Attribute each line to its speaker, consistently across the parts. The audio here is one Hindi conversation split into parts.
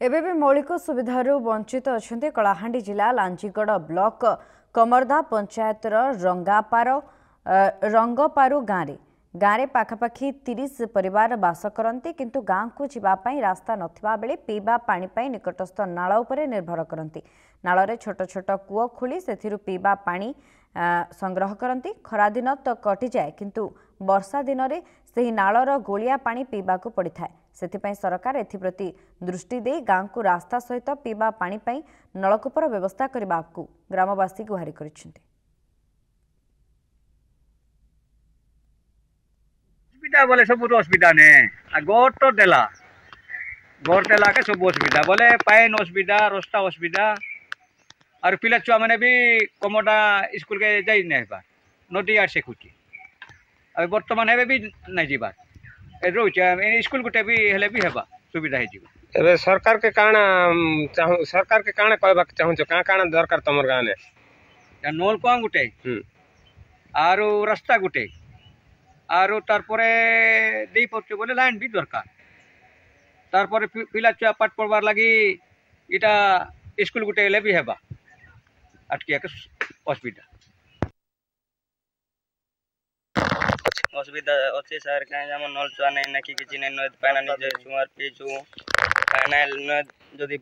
Speaker 1: एबे भी मौलिक सुविधारू वंचित अच्छा कलाहांडी जिला लांचीगढ़ ब्लॉक कमरदा पंचायत रंगपारू गाँव में पाखापाखि 30 परिवार बास करते किंतु गाँव को जीवाई रास्ता नथिबा बेले पीवा पानी पाई निकटस्थ नाल उपरे निर्भर करती। नाल छोट छोट कूଅ खोली से पीवा पानी संग्रह करती। खरा दिन तो कटि जाए किंतु वर्षा दिन में से नालर गोलिया पानी पीवाक पड़ता है। सेथिपाई सरकार एथिप्रति दृष्टि दे गाँव को रास्ता सहित पीवा पानी पाई नलकूपर व्यवस्था करने को ग्रामवासी गुहारि करिसेंति।
Speaker 2: असुविधा बोले सब असुविधा ने गोर तो देला के सब असुविधा बोले पाइन असुविधा रास्ता असुविधा और पिला छुआ मैंने भी कमोडा स्कूल के जाई नहीं बा नदी आर शेखुची अब बर्तमान हेबे भी नहीं जीवा रोचे स्कूल गुटे भी हेले भी हेबा सुविधा है जीव
Speaker 3: एबे सरकार के काना कहबा चाहू छ काना दरकार तमर गाने
Speaker 2: या नल को गुटे आरो रास्ता गुटे आरो तारपरे देई पड़ते बोले लाइन भी दरकार तारपरे पिला छुआ पाठ पढ़वार लगी इटा स्कूल गुटे हेले भी हेबा अटकिया के असुविधा
Speaker 4: असुविधा अच्छे सर कहीं जम नल चुआ नहीं ना कि नहीं नद पाना निजे छुआर पीछू पाना जदि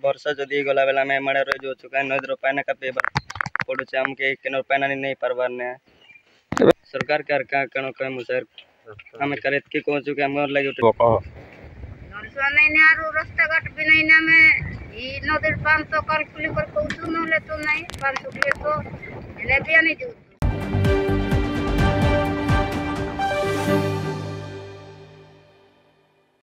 Speaker 4: वर्षा जदि गला बेला में मड़े रह जो कहीं नद रो पाना का पेबा पड़ू से हमके केनो पाना नहीं परवार ने सरकार का कनो कहमु सर हमें करे के को जो के हमर लागि नल
Speaker 5: चुआ नहीं ने आरो रास्ता घाट भी नहीं ना में ई नदीर 500 कल खुली कर कहू न ले तो नहीं 500 के तो ले भी नहीं जो